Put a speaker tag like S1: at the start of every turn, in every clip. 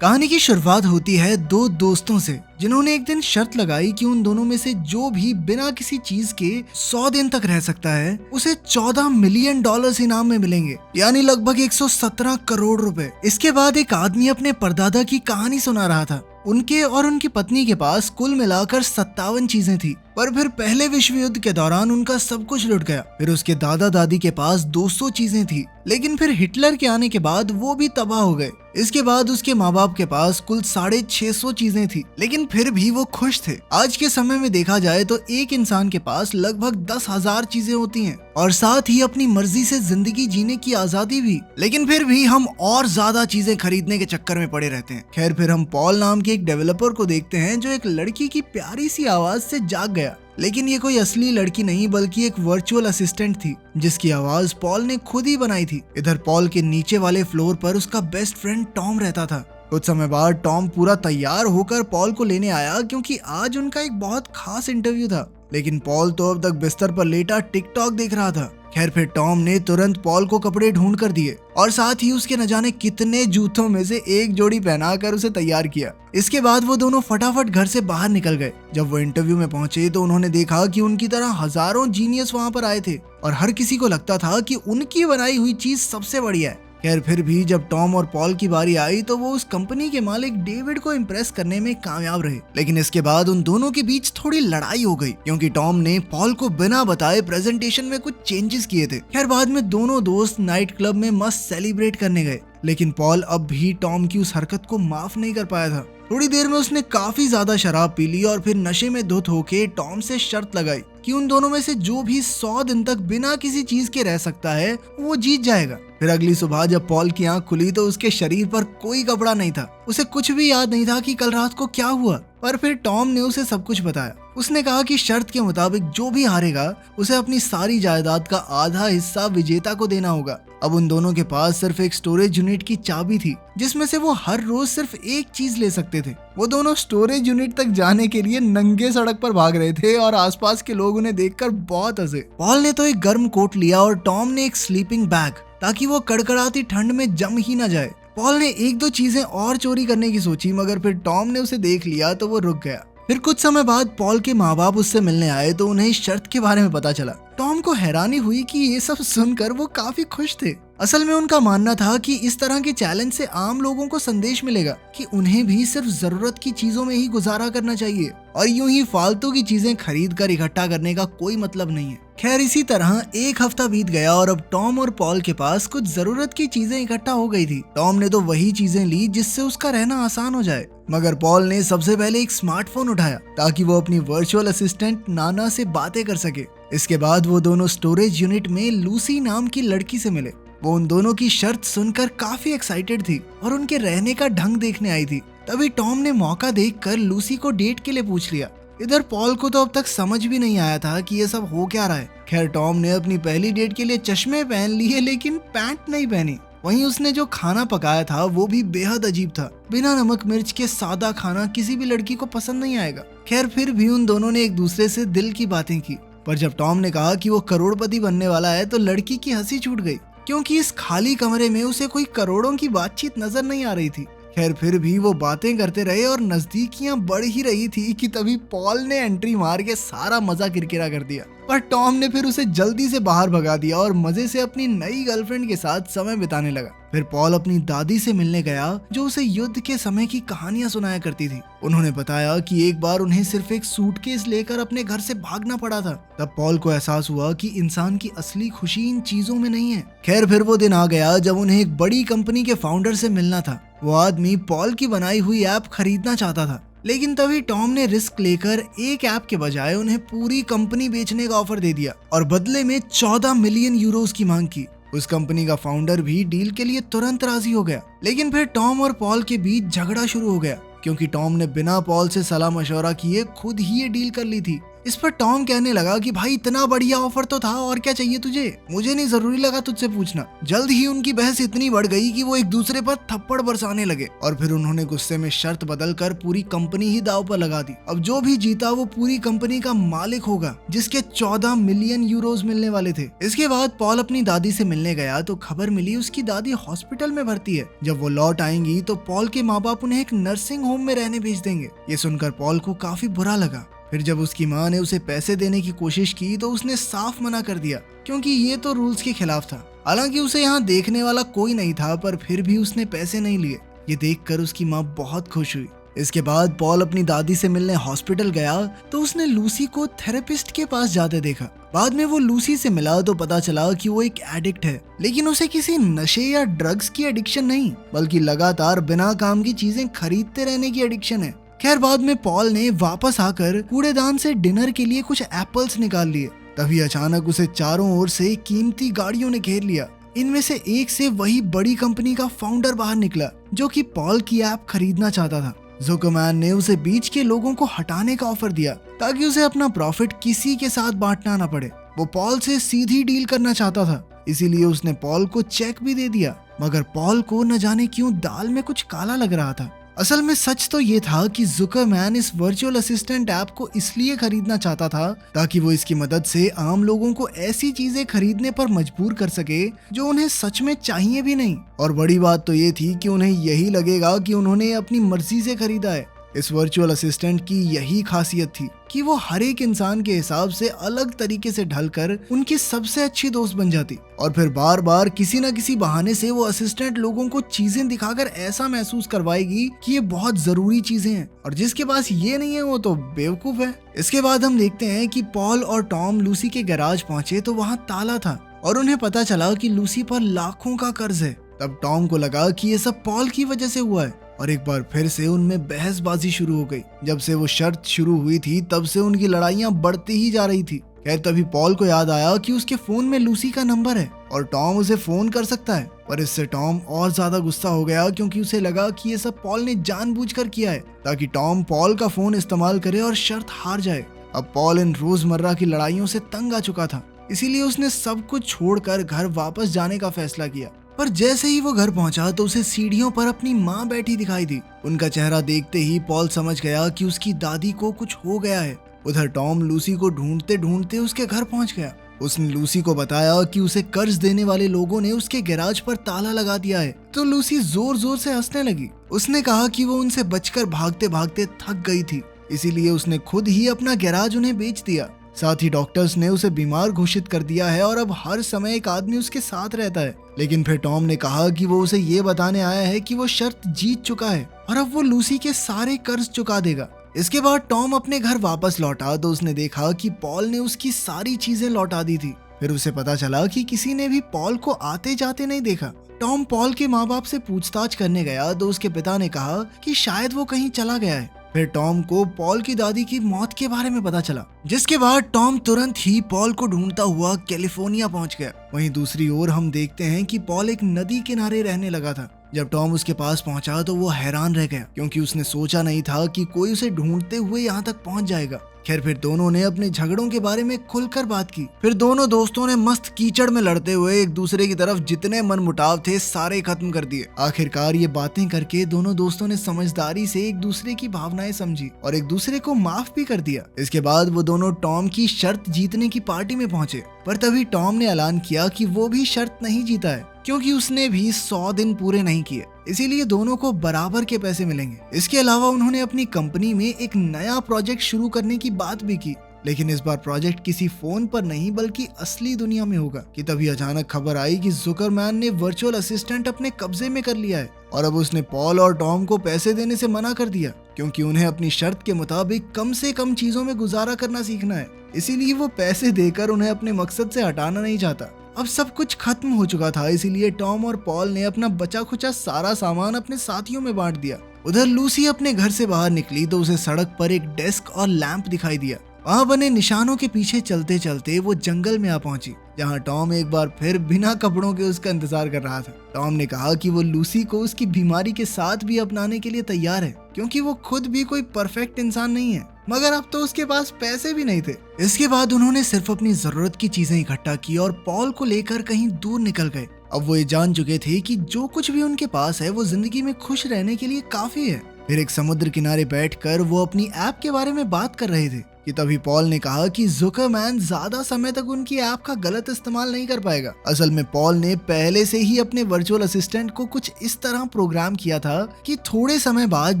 S1: कहानी की शुरुआत होती है दो दोस्तों से जिन्होंने एक दिन शर्त लगाई कि उन दोनों में से जो भी बिना किसी चीज के 100 दिन तक रह सकता है उसे 14 मिलियन डॉलर्स इनाम में मिलेंगे, यानी लगभग 117 करोड़ रुपए। इसके बाद एक आदमी अपने परदादा की कहानी सुना रहा था। उनके और उनकी पत्नी के पास कुल मिलाकर 57 चीजें थी, पर फिर पहले विश्व युद्ध के दौरान उनका सब कुछ लुट गया। फिर उसके दादा दादी के पास 200 चीजें थी, लेकिन फिर हिटलर के आने के बाद वो भी तबाह हो गए। इसके बाद उसके माँ बाप के पास कुल 650 चीजें थी, लेकिन फिर भी वो खुश थे। आज के समय में देखा जाए तो एक इंसान के पास लगभग 10,000 चीजें होती हैं और साथ ही अपनी मर्जी से जिंदगी जीने की आजादी भी, लेकिन फिर भी हम और ज्यादा चीजें खरीदने के चक्कर में पड़े रहते हैं। खैर, फिर हम पॉल नाम के एक डेवलपर को देखते हैं जो एक लड़की की प्यारी सी आवाज से जाग गया। लेकिन ये कोई असली लड़की नहीं बल्कि एक वर्चुअल असिस्टेंट थी जिसकी आवाज पॉल ने खुद ही बनाई थी। इधर पॉल के नीचे वाले फ्लोर पर उसका बेस्ट फ्रेंड टॉम रहता था। कुछ समय बाद टॉम पूरा तैयार होकर पॉल को लेने आया क्योंकि आज उनका एक बहुत खास इंटरव्यू था, लेकिन पॉल तो अब तक बिस्तर पर लेटा टिकटॉक देख रहा था। खैर, फिर टॉम ने तुरंत पॉल को कपड़े ढूंढ कर दिए और साथ ही उसके न जाने कितने जूतों में से एक जोड़ी पहनाकर उसे तैयार किया। इसके बाद वो दोनों फटाफट घर से बाहर निकल गए। जब वो इंटरव्यू में पहुंचे तो उन्होंने देखा कि उनकी तरह हजारों जीनियस वहां पर आए थे और हर किसी को लगता था कि उनकी बनाई हुई चीज सबसे बढ़िया है। खैर, फिर भी जब टॉम और पॉल की बारी आई तो वो उस कंपनी के मालिक डेविड को इम्प्रेस करने में कामयाब रहे। लेकिन इसके बाद उन दोनों के बीच थोड़ी लड़ाई हो गई क्योंकि टॉम ने पॉल को बिना बताए प्रेजेंटेशन में कुछ चेंजेस किए थे। खैर, बाद में दोनों दोस्त नाइट क्लब में मस्त सेलिब्रेट करने गए, लेकिन पॉल अब भी टॉम की उस हरकत को माफ नहीं कर पाया था। थोड़ी देर में उसने काफी ज्यादा शराब पी ली और फिर नशे में धुत होके टॉम से शर्त लगाई कि उन दोनों में से जो भी 100 दिन तक बिना किसी चीज के रह सकता है वो जीत जाएगा। फिर अगली सुबह जब पॉल की आंख खुली तो उसके शरीर पर कोई कपड़ा नहीं था। उसे कुछ भी याद नहीं था कि कल रात को क्या हुआ, पर फिर टॉम ने उसे सब कुछ बताया। उसने कहा कि शर्त के मुताबिक जो भी हारेगा उसे अपनी सारी जायदाद का आधा हिस्सा विजेता को देना होगा। अब उन दोनों के पास सिर्फ एक स्टोरेज यूनिट की चाबी थी जिसमें से वो हर रोज सिर्फ एक चीज ले सकते थे। वो दोनों स्टोरेज यूनिट तक जाने के लिए नंगे सड़क पर भाग रहे थे और आसपास के लोग उन्हें देखकर बहुत हंसे। पॉल ने तो एक गर्म कोट लिया और टॉम ने एक स्लीपिंग बैग, ताकि वो कड़कड़ाती ठंड में जम ही न जाए। पॉल ने एक दो चीजें और चोरी करने की सोची, मगर फिर टॉम ने उसे देख लिया तो वो रुक गया। फिर कुछ समय बाद पॉल के माँ बाप उससे मिलने आए तो उन्हें इस शर्त के बारे में पता चला। टॉम को हैरानी हुई कि ये सब सुनकर वो काफी खुश थे। असल में उनका मानना था कि इस तरह के चैलेंज से आम लोगों को संदेश मिलेगा कि उन्हें भी सिर्फ जरूरत की चीजों में ही गुजारा करना चाहिए और यूं ही फालतू की चीजें खरीद कर इकट्ठा करने का कोई मतलब नहीं है। खैर, इसी तरह एक हफ्ता बीत गया और अब टॉम और पॉल के पास कुछ जरूरत की चीजें इकट्ठा हो गई थी। टॉम ने तो वही चीजें ली जिससे उसका रहना आसान हो जाए, मगर पॉल ने सबसे पहले एक स्मार्टफोन उठाया ताकि वो अपनी वर्चुअल असिस्टेंट नाना से बातें कर सके। इसके बाद वो दोनों स्टोरेज यूनिट में लूसी नाम की लड़की से मिले। वो उन दोनों की शर्त सुनकर काफी एक्साइटेड थी और उनके रहने का ढंग देखने आई थी। तभी टॉम ने मौका देखकर लूसी को डेट के लिए पूछ लिया। इधर पॉल को तो अब तक समझ भी नहीं आया था कि ये सब हो क्या रहा है। खैर, टॉम ने अपनी पहली डेट के लिए चश्मे पहन लिए लेकिन पैंट नहीं पहनी। वहीं उसने जो खाना पकाया था वो भी बेहद अजीब था। बिना नमक मिर्च के सादा खाना किसी भी लड़की को पसंद नहीं आएगा। खैर, फिर भी उन दोनों ने एक दूसरे से दिल की बातें की, पर जब टॉम ने कहा कि वो करोड़पति बनने वाला है तो लड़की की हंसी छूट गई क्योंकि इस खाली कमरे में उसे कोई करोड़ों की बातचीत नजर नहीं आ रही थी। खैर, फिर भी वो बातें करते रहे और नजदीकियां बढ़ ही रही थी कि तभी पॉल ने एंट्री मार के सारा मजा किरकिरा कर दिया। पर टॉम ने फिर उसे जल्दी से बाहर भगा दिया और मजे से अपनी नई गर्लफ्रेंड के साथ समय बिताने लगा। फिर पॉल अपनी दादी से मिलने गया जो उसे युद्ध के समय की कहानियां सुनाया करती थी। उन्होंने बताया कि एक बार उन्हें सिर्फ एक सूटकेस लेकर अपने घर से भागना पड़ा था। तब पॉल को एहसास हुआ कि इंसान की असली खुशी इन चीजों में नहीं है। खैर, फिर वो दिन आ गया जब उन्हें एक बड़ी कंपनी के फाउंडर से मिलना था। वो आदमी पॉल की बनाई हुई ऐप खरीदना चाहता था, लेकिन तभी टॉम ने रिस्क लेकर एक ऐप के बजाय उन्हें पूरी कंपनी बेचने का ऑफर दे दिया और बदले में 14 मिलियन यूरोस की मांग की। उस कंपनी का फाउंडर भी डील के लिए तुरंत राजी हो गया, लेकिन फिर टॉम और पॉल के बीच झगड़ा शुरू हो गया क्योंकि टॉम ने बिना पॉल से सलाह मशवरा किए खुद ही ये डील कर ली थी। इस पर टॉम कहने लगा कि भाई इतना बढ़िया ऑफर तो था, और क्या चाहिए तुझे, मुझे नहीं जरूरी लगा तुझसे पूछना। जल्द ही उनकी बहस इतनी बढ़ गई कि वो एक दूसरे पर थप्पड़ बरसाने लगे और फिर उन्होंने गुस्से में शर्त बदलकर पूरी कंपनी ही दांव पर लगा दी। अब जो भी जीता वो पूरी कंपनी का मालिक होगा, जिसके 14 मिलियन यूरोज मिलने वाले थे। इसके बाद पॉल अपनी दादी से मिलने गया तो खबर मिली उसकी दादी हॉस्पिटल में भर्ती है। जब वो लौट आएंगी तो पॉल के माँ बाप उन्हें एक नर्सिंग होम में रहने भेज देंगे। ये सुनकर पॉल को काफी बुरा लगा। फिर जब उसकी माँ ने उसे पैसे देने की कोशिश की तो उसने साफ मना कर दिया, क्योंकि ये तो रूल्स के खिलाफ था। हालांकि उसे यहाँ देखने वाला कोई नहीं था, पर फिर भी उसने पैसे नहीं लिए। ये देखकर उसकी माँ बहुत खुश हुई। इसके बाद पॉल अपनी दादी से मिलने हॉस्पिटल गया तो उसने लूसी को थेरेपिस्ट के पास जाते देखा। बाद में वो लूसी से मिला तो पता चला कि वो एक एडिक्ट है, लेकिन उसे किसी नशे या ड्रग्स की एडिक्शन नहीं, बल्कि लगातार बिना काम की चीजें खरीदते रहने की एडिक्शन है। खैर बाद में पॉल ने वापस आकर कूड़ेदान से डिनर के लिए कुछ एप्पल्स निकाल लिए। तभी अचानक उसे चारों ओर से कीमती गाड़ियों ने घेर लिया। इनमें से एक से वही बड़ी कंपनी का फाउंडर बाहर निकला, जो कि पॉल की ऐप खरीदना चाहता था। जुकरमैन ने उसे बीच के लोगों को हटाने का ऑफर दिया ताकि उसे अपना प्रॉफिट किसी के साथ बांटना ना पड़े। वो पॉल से सीधी डील करना चाहता था, इसीलिए उसने पॉल को चेक भी दे दिया। मगर पॉल को न जाने क्यों दाल में कुछ काला लग रहा था। असल में सच तो ये था कि जुकरमैन इस वर्चुअल असिस्टेंट ऐप को इसलिए खरीदना चाहता था ताकि वो इसकी मदद से आम लोगों को ऐसी चीजें खरीदने पर मजबूर कर सके जो उन्हें सच में चाहिए भी नहीं। और बड़ी बात तो ये थी कि उन्हें यही लगेगा कि उन्होंने अपनी मर्जी से खरीदा है। इस वर्चुअल असिस्टेंट की यही खासियत थी कि वो हर एक इंसान के हिसाब से अलग तरीके से ढलकर उनकी सबसे अच्छी दोस्त बन जाती, और फिर बार बार किसी न किसी बहाने से वो असिस्टेंट लोगों को चीजें दिखाकर ऐसा महसूस करवाएगी कि ये बहुत जरूरी चीजें हैं, और जिसके पास ये नहीं है वो तो बेवकूफ है। इसके बाद हम देखते हैं कि पॉल और टॉम लूसी के गैराज पहुंचे तो वहाँ ताला था और उन्हें पता चला कि लूसी पर लाखों का कर्ज है। तब टॉम को लगा कि ये सब पॉल की वजह से हुआ है, और एक बार फिर से उनमें बहसबाजी शुरू हो गई। जब से वो शर्त शुरू हुई थी तब से उनकी लड़ाइयां बढ़ती ही जा रही थी। खैर तभी पॉल को याद आया कि उसके फोन में लूसी का नंबर है और टॉम उसे फोन कर सकता है। पर इससे टॉम और ज्यादा गुस्सा हो गया, क्योंकि उसे लगा कि ये सब पॉल ने जानबूझकर किया है ताकि टॉम पॉल का फोन इस्तेमाल करे और शर्त हार जाए। अब पॉल इन रोजमर्रा की लड़ाइयों से तंग आ चुका था, इसीलिए उसने सब कुछ छोड़कर घर वापस जाने का फैसला किया। पर जैसे ही वो घर पहुंचा तो उसे सीढ़ियों पर अपनी माँ बैठी दिखाई दी। उनका चेहरा देखते ही पॉल समझ गया कि उसकी दादी को कुछ हो गया है। उधर टॉम लूसी को ढूंढते ढूंढते उसके घर पहुंच गया। उसने लूसी को बताया कि उसे कर्ज देने वाले लोगों ने उसके गैराज पर ताला लगा दिया है। तो लूसी जोर जोर से हंसने लगी। उसने कहा कि वो उनसे बचकर भागते भागते थक गई थी, इसीलिए उसने खुद ही अपना गैराज उन्हें बेच दिया। साथ ही डॉक्टर्स ने उसे बीमार घोषित कर दिया है और अब हर समय एक आदमी उसके साथ रहता है। लेकिन फिर टॉम ने कहा कि वो उसे ये बताने आया है कि वो शर्त जीत चुका है और अब वो लूसी के सारे कर्ज चुका देगा। इसके बाद टॉम अपने घर वापस लौटा तो उसने देखा कि पॉल ने उसकी सारी चीजें लौटा दी थी। फिर उसे पता चला कि किसी ने भी पॉल को आते जाते नहीं देखा। टॉम पॉल के माँ बाप से पूछताछ करने गया तो उसके पिता ने कहा कि शायद वो कहीं चला गया है। फिर टॉम को पॉल की दादी की मौत के बारे में पता चला, जिसके बाद टॉम तुरंत ही पॉल को ढूंढता हुआ कैलिफोर्निया पहुंच गया। वहीं दूसरी ओर हम देखते हैं कि पॉल एक नदी किनारे रहने लगा था। जब टॉम उसके पास पहुंचा तो वो हैरान रह गया, क्योंकि उसने सोचा नहीं था कि कोई उसे ढूंढते हुए यहाँ तक पहुंच जाएगा। खैर फिर दोनों ने अपने झगड़ों के बारे में खुलकर बात की। फिर दोनों दोस्तों ने मस्त कीचड़ में लड़ते हुए एक दूसरे की तरफ जितने मनमुटाव थे सारे खत्म कर दिए। आखिरकार ये बातें करके दोनों दोस्तों ने समझदारी से एक दूसरे की भावनाएं समझी और एक दूसरे को माफ भी कर दिया। इसके बाद वो दोनों टॉम की शर्त जीतने की पार्टी में पहुंचे, पर तभी टॉम ने ऐलान किया कि वो भी शर्त नहीं जीता है, क्योंकि उसने भी 100 दिन पूरे नहीं किए, इसीलिए दोनों को बराबर के पैसे मिलेंगे। इसके अलावा उन्होंने अपनी कंपनी में एक नया प्रोजेक्ट शुरू करने की बात भी की, लेकिन इस बार प्रोजेक्ट किसी फोन पर नहीं बल्कि असली दुनिया में होगा। कि तभी अचानक खबर आई कि जुकरमैन ने वर्चुअल असिस्टेंट अपने कब्जे में कर लिया है और अब उसने पॉल और टॉम को पैसे देने से मना कर दिया, क्योंकि उन्हें अपनी शर्त के मुताबिक कम से कम चीजों में गुजारा करना सीखना है। इसीलिए वो पैसे देकर उन्हें अपने मकसद से हटाना नहीं चाहता। अब सब कुछ खत्म हो चुका था, इसीलिए टॉम और पॉल ने अपना बचा खुचा सारा सामान अपने साथियों में बांट दिया। उधर लूसी अपने घर से बाहर निकली तो उसे सड़क पर एक डेस्क और लैंप दिखाई दिया। वहां बने निशानों के पीछे चलते चलते वो जंगल में आ पहुंची, जहां टॉम एक बार फिर बिना कपड़ों के उसका इंतजार कर रहा था। टॉम ने कहा कि वो लूसी को उसकी बीमारी के साथ भी अपनाने के लिए तैयार है, क्योंकि वो खुद भी कोई परफेक्ट इंसान नहीं है। मगर अब तो उसके पास पैसे भी नहीं थे। इसके बाद उन्होंने सिर्फ अपनी जरूरत की चीजें इकट्ठा की और पॉल को लेकर कहीं दूर निकल गए। अब वो ये जान चुके थे कि जो कुछ भी उनके पास है वो जिंदगी में खुश रहने के लिए काफी है। फिर एक समुद्र किनारे बैठकर वो अपनी ऐप के बारे में बात कर रहे थे कि तभी पॉल ने कहा कि जुकरमैन ज्यादा समय तक उनकी ऐप का गलत इस्तेमाल नहीं कर पाएगा। असल में पॉल ने पहले से ही अपने वर्चुअल असिस्टेंट को कुछ इस तरह प्रोग्राम किया था कि थोड़े समय बाद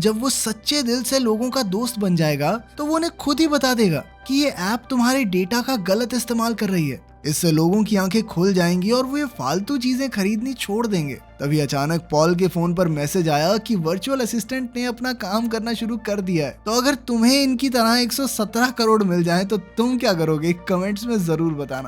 S1: जब वो सच्चे दिल से लोगों का दोस्त बन जाएगा तो वो उन्हें खुद ही बता देगा कि ये ऐप तुम्हारे डेटा का गलत इस्तेमाल कर रही है। इससे लोगों की आंखें खुल जाएंगी और वो ये फालतू चीजें खरीदनी छोड़ देंगे। तभी अचानक पॉल के फोन पर मैसेज आया कि वर्चुअल असिस्टेंट ने अपना काम करना शुरू कर दिया है। तो अगर तुम्हें इनकी तरह 117 करोड़ मिल जाए तो तुम क्या करोगे? कमेंट्स में जरूर बताना।